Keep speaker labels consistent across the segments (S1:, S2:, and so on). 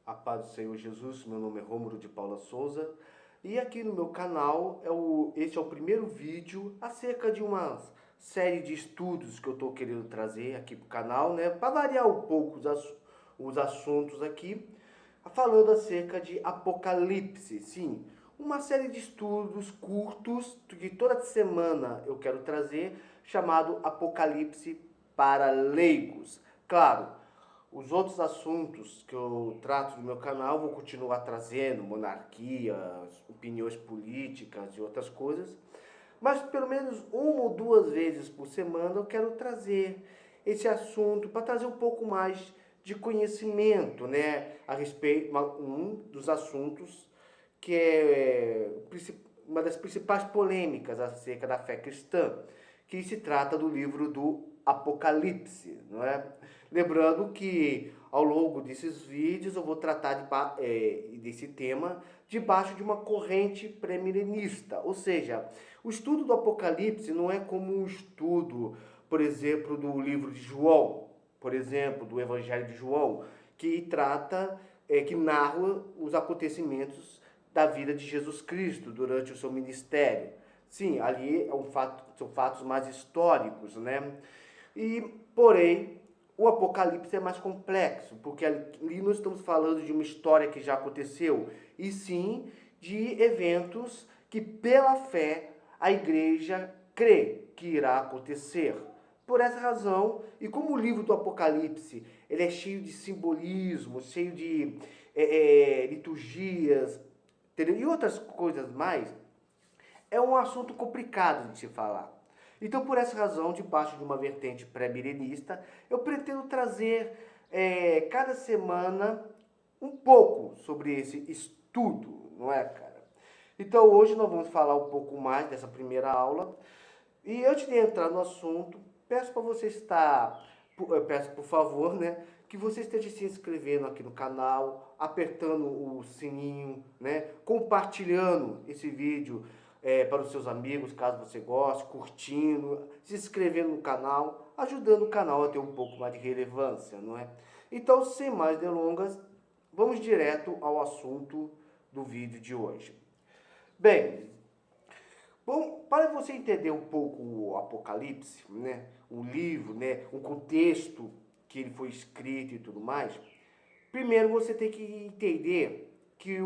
S1: A paz do Senhor Jesus, meu nome é Rômulo de Paula Souza e aqui no meu canal esse é o primeiro vídeo acerca de uma série de estudos que eu estou querendo trazer aqui para o canal, né, para variar um pouco os assuntos aqui, falando acerca de Apocalipse, sim, uma série de estudos curtos que toda semana eu quero trazer, chamado Apocalipse para leigos. Claro, os outros assuntos que eu trato no meu canal vou continuar trazendo, monarquia, opiniões políticas e outras coisas, mas pelo menos uma ou duas vezes por semana eu quero trazer esse assunto para trazer um pouco mais de conhecimento, né, a respeito um dos assuntos que é uma das principais polêmicas acerca da fé cristã, que se trata do livro do Apocalipse, não é? Lembrando que ao longo desses vídeos eu vou tratar desse tema debaixo de uma corrente pré-milenista, ou seja, o estudo do Apocalipse não é como um estudo, por exemplo, do livro de João, por exemplo, do Evangelho de João, que que narra os acontecimentos da vida de Jesus Cristo durante o seu ministério. Sim, ali são fatos mais históricos, né? Porém, o Apocalipse é mais complexo, porque ali nós estamos falando de uma história que já aconteceu, e sim de eventos que, pela fé, a igreja crê que irá acontecer. Por essa razão, e como o livro do Apocalipse ele é cheio de simbolismo, cheio de liturgias, entendeu? E outras coisas mais, é um assunto complicado de se falar. Então, por essa razão, debaixo de uma vertente pré-milenista, eu pretendo trazer cada semana um pouco sobre esse estudo, não é, cara? Então, hoje nós vamos falar um pouco mais dessa primeira aula. E antes de entrar no assunto, peço para você peço por favor, né, que você esteja se inscrevendo aqui no canal, apertando o sininho, né, compartilhando esse vídeo para os seus amigos, caso você goste, curtindo, se inscrevendo no canal, ajudando o canal a ter um pouco mais de relevância, não é? Então, sem mais delongas, vamos direto ao assunto do vídeo de hoje. Bem, bom, para você entender um pouco o Apocalipse, né, o livro, né, o contexto que ele foi escrito e tudo mais, primeiro você tem que entender que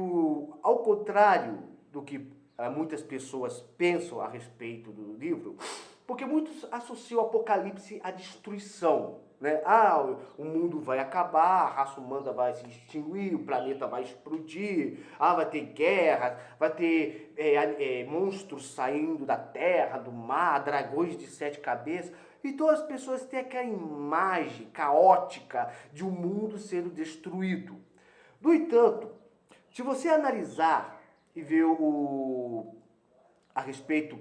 S1: ao contrário do que muitas pessoas pensam a respeito do livro, porque muitos associam o Apocalipse à destruição, né? Ah, o mundo vai acabar, a raça humana vai se extinguir, o planeta vai explodir, vai ter guerra, vai ter monstros saindo da terra, do mar, dragões de 7 cabeças. Então as pessoas têm aquela imagem caótica de um mundo sendo destruído. No entanto, se você analisar e ver a respeito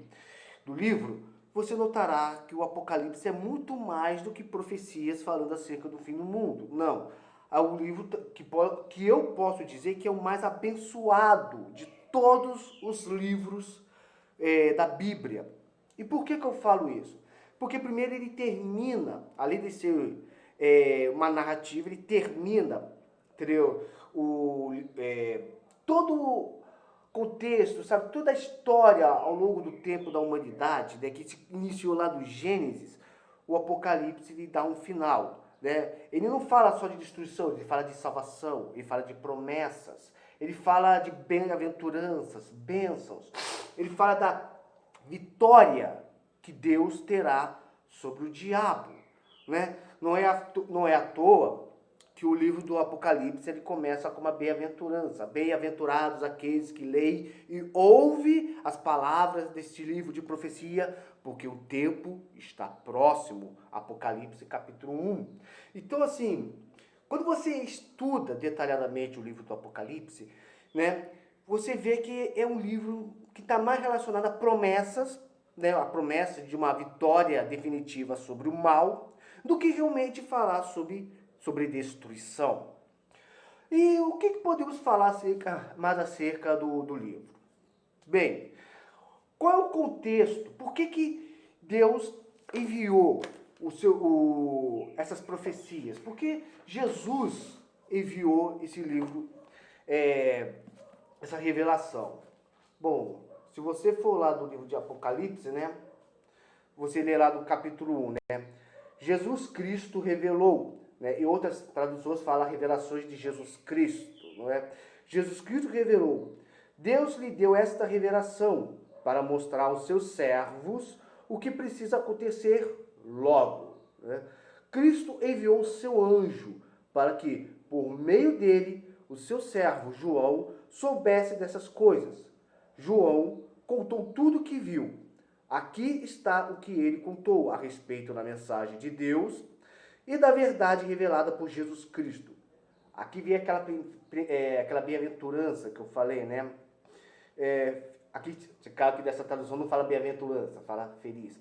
S1: do livro, você notará que o Apocalipse é muito mais do que profecias falando acerca do fim do mundo. Não. É um livro que eu posso dizer que é o mais abençoado de todos os livros da Bíblia. E por que eu falo isso? Porque primeiro ele termina, além de ser uma narrativa, ele termina, entendeu? Todo contexto, sabe, toda a história ao longo do tempo da humanidade, né, que se iniciou lá do Gênesis, o Apocalipse lhe dá um final, né? Ele não fala só de destruição, ele fala de salvação, ele fala de promessas, ele fala de bem-aventuranças, bênçãos, ele fala da vitória que Deus terá sobre o diabo, né? Não é à toa que o livro do Apocalipse ele começa com uma bem-aventurança. Bem-aventurados aqueles que leem e ouvem as palavras deste livro de profecia, porque o tempo está próximo. Apocalipse capítulo 1. Então, assim, quando você estuda detalhadamente o livro do Apocalipse, né, você vê que é um livro que está mais relacionado a promessas, né, a promessa de uma vitória definitiva sobre o mal, do que realmente falar sobre destruição. E o que podemos falar mais acerca do livro? Bem, qual é o contexto? Por que Deus enviou essas profecias? Porque Jesus, enviou esse livro, essa revelação? Bom, se você for lá do livro de Apocalipse, né? Você lê lá do capítulo 1, né? Jesus Cristo revelou, né? E outras traduções falam revelações de Jesus Cristo, não é? Jesus Cristo revelou. Deus lhe deu esta revelação para mostrar aos seus servos o que precisa acontecer logo, né? Cristo enviou o seu anjo para que, por meio dele, o seu servo João soubesse dessas coisas. João contou tudo o que viu. Aqui está o que ele contou a respeito da mensagem de Deus e da verdade revelada por Jesus Cristo. Aqui vem aquela bem-aventurança que eu falei, né? Aqui, claro que dessa tradução não fala bem-aventurança, fala feliz.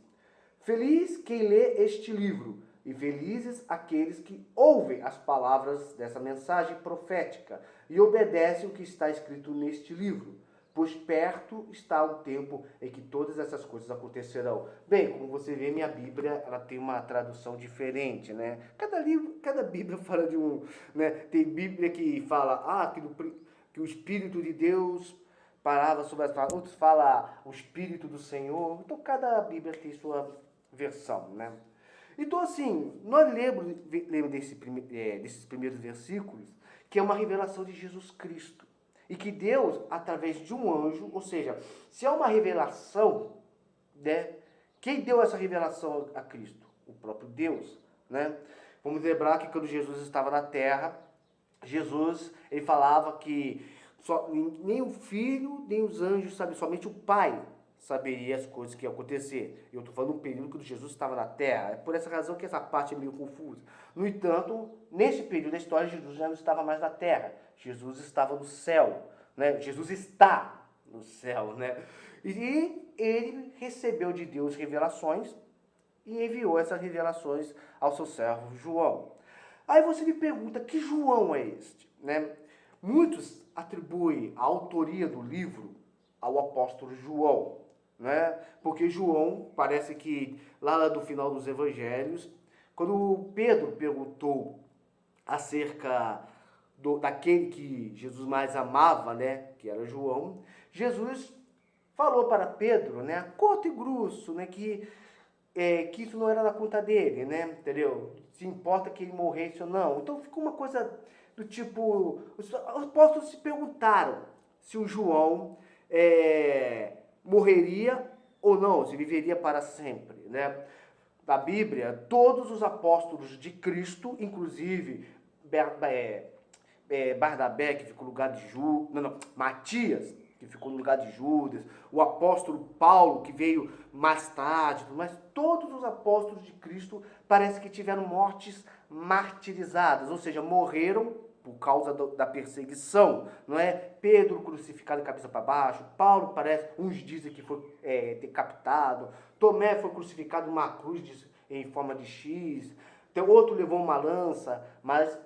S1: Feliz quem lê este livro, e felizes aqueles que ouvem as palavras dessa mensagem profética e obedecem o que está escrito neste livro, pois perto está o tempo em que todas essas coisas acontecerão. Bem, como você vê, minha Bíblia, ela tem uma tradução diferente, né? Cada Bíblia fala de um, né? Tem Bíblia que fala, que o Espírito de Deus parava sobre as palavras, outros fala o Espírito do Senhor. Então, cada Bíblia tem sua versão, né? Então, assim, nós lemos desses primeiros versículos, que é uma revelação de Jesus Cristo. E que Deus, através de um anjo, ou seja, se é uma revelação, né? Quem deu essa revelação a Cristo? O próprio Deus, né? Vamos lembrar que quando Jesus estava na terra, Jesus, ele falava que nem o Filho, nem os anjos sabem, somente o Pai saberia as coisas que iam acontecer. Eu estou falando um período que Jesus estava na terra. É por essa razão que essa parte é meio confusa. No entanto, nesse período da história, Jesus já não estava mais na terra. Jesus estava no céu, né? Jesus está no céu, né? E ele recebeu de Deus revelações e enviou essas revelações ao seu servo João. Aí você me pergunta, que João é este, né? Muitos atribuem a autoria do livro ao apóstolo João, né? Porque João, parece que lá do final dos evangelhos, quando Pedro perguntou acerca daquele que Jesus mais amava, né, que era João, Jesus falou para Pedro, né, curto e grosso, né, que isso não era na conta dele, né, entendeu? Se importa que ele morresse ou não. Então ficou uma coisa do tipo, os apóstolos se perguntaram se o João morreria ou não, se viveria para sempre, né? Na Bíblia, todos os apóstolos de Cristo, inclusive Barnabé, que ficou no lugar de Judas, Matias, que ficou no lugar de Judas, o apóstolo Paulo, que veio mais tarde, mas todos os apóstolos de Cristo parece que tiveram mortes martirizadas, ou seja, morreram por causa da perseguição, não é? Pedro crucificado de cabeça para baixo, Paulo parece, uns dizem que foi decapitado, Tomé foi crucificado numa cruz em forma de X, então, outro levou uma lança, mas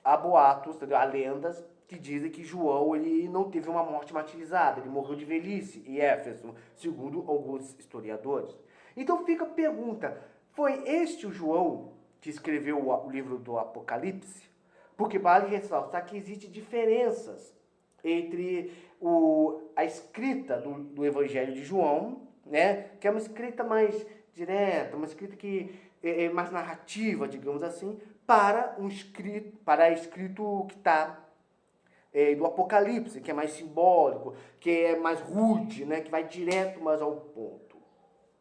S1: há boatos, entendeu? Há lendas que dizem que João ele não teve uma morte martirizada, ele morreu de velhice em Éfeso, segundo alguns historiadores. Então fica a pergunta, foi este o João que escreveu o livro do Apocalipse? Porque vale ressaltar que existem diferenças entre a escrita do Evangelho de João, né, que é uma escrita mais direta, uma escrita que é mais narrativa, digamos assim, para a escrito que está do Apocalipse, que é mais simbólico, que é mais rude, né, que vai direto mais ao ponto.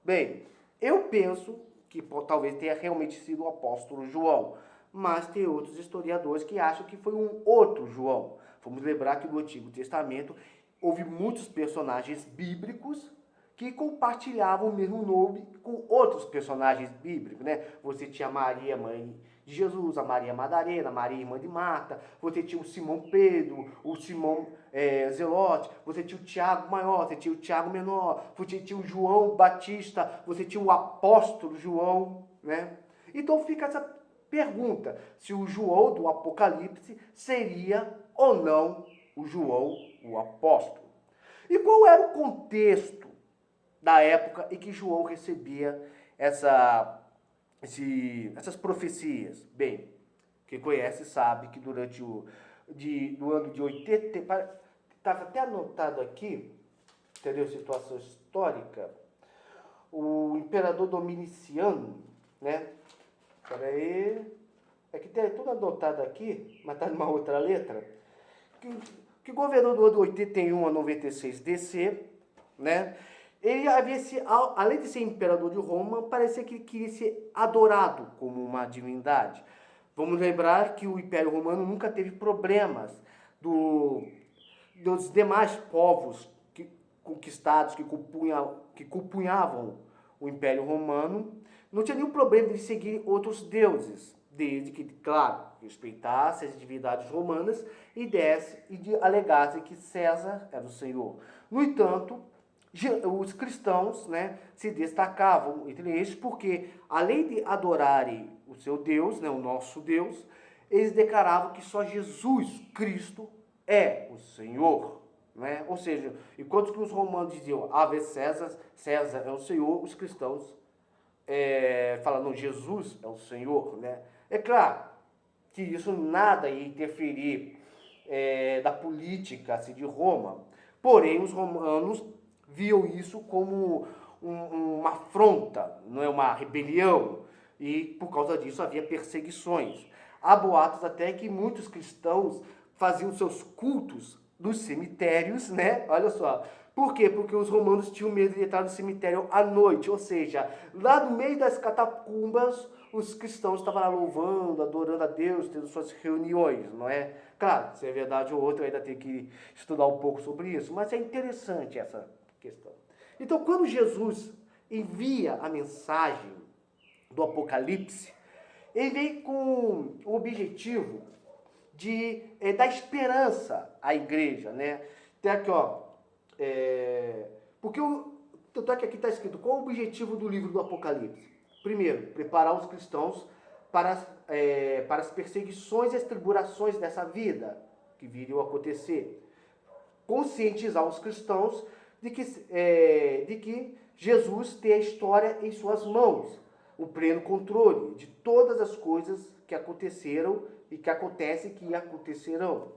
S1: Bem, eu penso que talvez tenha realmente sido o apóstolo João, mas tem outros historiadores que acham que foi um outro João. Vamos lembrar que no Antigo Testamento houve muitos personagens bíblicos que compartilhavam o mesmo nome com outros personagens bíblicos, né? Você tinha Maria, mãe de Jesus, a Maria Madalena, Maria, irmã de Marta, você tinha o Simão Pedro, o Simão Zelote, você tinha o Tiago maior, você tinha o Tiago menor, você tinha o João Batista, você tinha o apóstolo João, né? Então fica essa pergunta, se o João do Apocalipse seria ou não o João, o apóstolo. E qual era o contexto da época em que João recebia essas profecias? Bem, Quem conhece sabe que durante do ano de 80, estava até anotado aqui, entendeu? Situação histórica, o imperador Dominiciano, né? Peraí, é que tem tudo anotado aqui, mas está numa outra letra, que governou do ano 81 a 96 DC, né? Ele havia além de ser imperador de Roma, parecia que ele queria ser adorado como uma divindade. Vamos lembrar que o Império Romano nunca teve problemas dos demais povos conquistados que compunhavam o Império Romano. Não tinha nenhum problema de seguir outros deuses, desde que, claro, respeitasse as divindades romanas e alegasse que César era o Senhor. No entanto, os cristãos, né, se destacavam entre eles porque, além de adorarem o seu Deus, né, o nosso Deus, eles declaravam que só Jesus Cristo é o Senhor. Né? Ou seja, enquanto que os romanos diziam Ave César, César é o Senhor, os cristãos falam, não, Jesus é o Senhor. Né? É claro que isso nada ia interferir da política assim, de Roma, porém os romanos viam isso como uma afronta, não é uma rebelião, e por causa disso havia perseguições. Há boatos até que muitos cristãos faziam seus cultos nos cemitérios, né? Olha só. Por quê? Porque os romanos tinham medo de entrar no cemitério à noite, ou seja, lá no meio das catacumbas, os cristãos estavam lá louvando, adorando a Deus, tendo suas reuniões, não é? Claro, se é verdade ou outra, eu ainda tenho que estudar um pouco sobre isso, mas é interessante essa questão. Então, quando Jesus envia a mensagem do Apocalipse, ele vem com o objetivo de dar esperança à igreja, né? Tem aqui, ó, tanto é que aqui está escrito, qual o objetivo do livro do Apocalipse? Primeiro, preparar os cristãos para as perseguições e as tribulações dessa vida que viriam a acontecer. Conscientizar os cristãos de que Jesus tem a história em suas mãos, o pleno controle de todas as coisas que aconteceram e que acontecem e que acontecerão.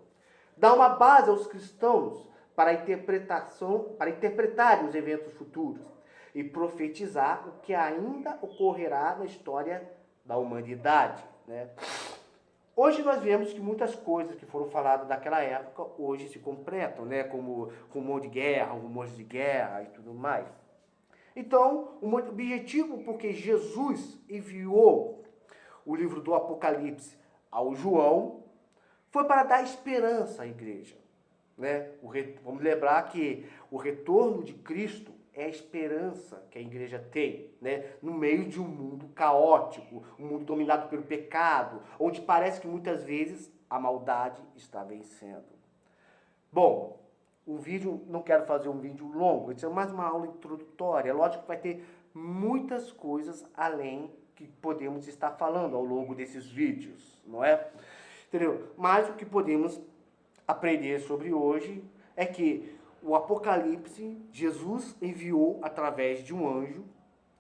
S1: Dá uma base aos cristãos para interpretarem os eventos futuros e profetizar o que ainda ocorrerá na história da humanidade. Né? Hoje nós vemos que muitas coisas que foram faladas naquela época hoje se completam, né? Como rumores de guerra e tudo mais. Então, o objetivo porque Jesus enviou o livro do Apocalipse ao João foi para dar esperança à igreja. Né? Vamos lembrar que o retorno de Cristo é a esperança que a igreja tem, né? No meio de um mundo caótico, um mundo dominado pelo pecado, onde parece que muitas vezes a maldade está vencendo. Bom, não quero fazer um vídeo longo, isso é mais uma aula introdutória. É lógico que vai ter muitas coisas além que podemos estar falando ao longo desses vídeos, não é? Entendeu? Mas o que podemos aprender sobre hoje é que o Apocalipse, Jesus enviou através de um anjo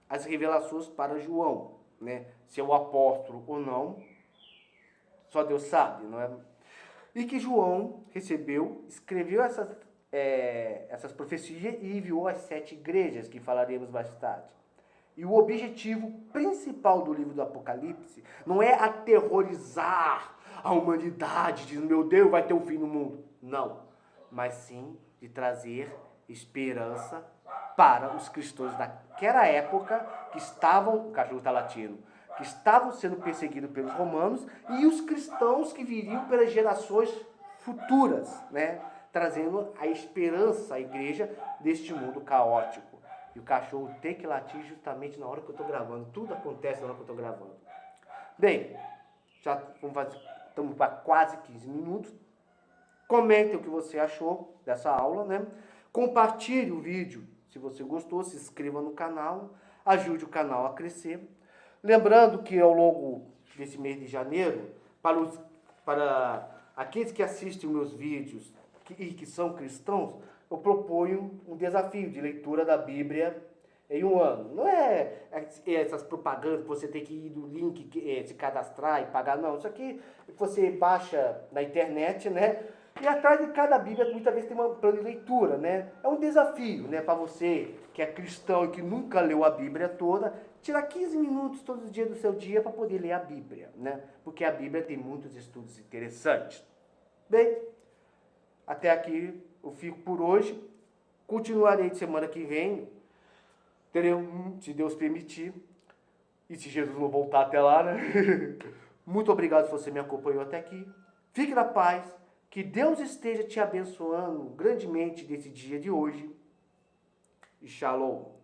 S1: as revelações para João, né? Se é o apóstolo ou não, só Deus sabe, não é? E que João escreveu essas profecias e enviou às 7 igrejas, que falaremos mais tarde. E o objetivo principal do livro do Apocalipse não é aterrorizar a humanidade, dizendo, meu Deus, vai ter um fim no mundo. Não. Mas sim de trazer esperança para os cristãos daquela época que estavam, o cachorro está latindo, que estavam sendo perseguidos pelos romanos e os cristãos que viriam pelas gerações futuras, né? Trazendo a esperança à igreja deste mundo caótico. E o cachorro tem que latir justamente na hora que eu estou gravando. Tudo acontece na hora que eu estou gravando. Bem, já estamos para quase 15 minutos. Comente o que você achou dessa aula, né? Compartilhe o vídeo se você gostou, se inscreva no canal, ajude o canal a crescer. Lembrando que ao longo desse mês de janeiro, para aqueles que assistem meus vídeos e que são cristãos, eu proponho um desafio de leitura da Bíblia em um ano. Não é essas propagandas que você tem que ir do link, se cadastrar e pagar, não. Isso aqui você baixa na internet, né? E atrás de cada Bíblia, muitas vezes tem um plano de leitura, né? É um desafio, né, para você que é cristão e que nunca leu a Bíblia toda, tirar 15 minutos todos os dias do seu dia para poder ler a Bíblia, né? Porque a Bíblia tem muitos estudos interessantes. Bem, até aqui eu fico por hoje. Continuarei de semana que vem. Teremos, se Deus permitir. E se Jesus não voltar até lá, né? Muito obrigado se você me acompanhou até aqui. Fique na paz. Que Deus esteja te abençoando grandemente nesse dia de hoje. E shalom.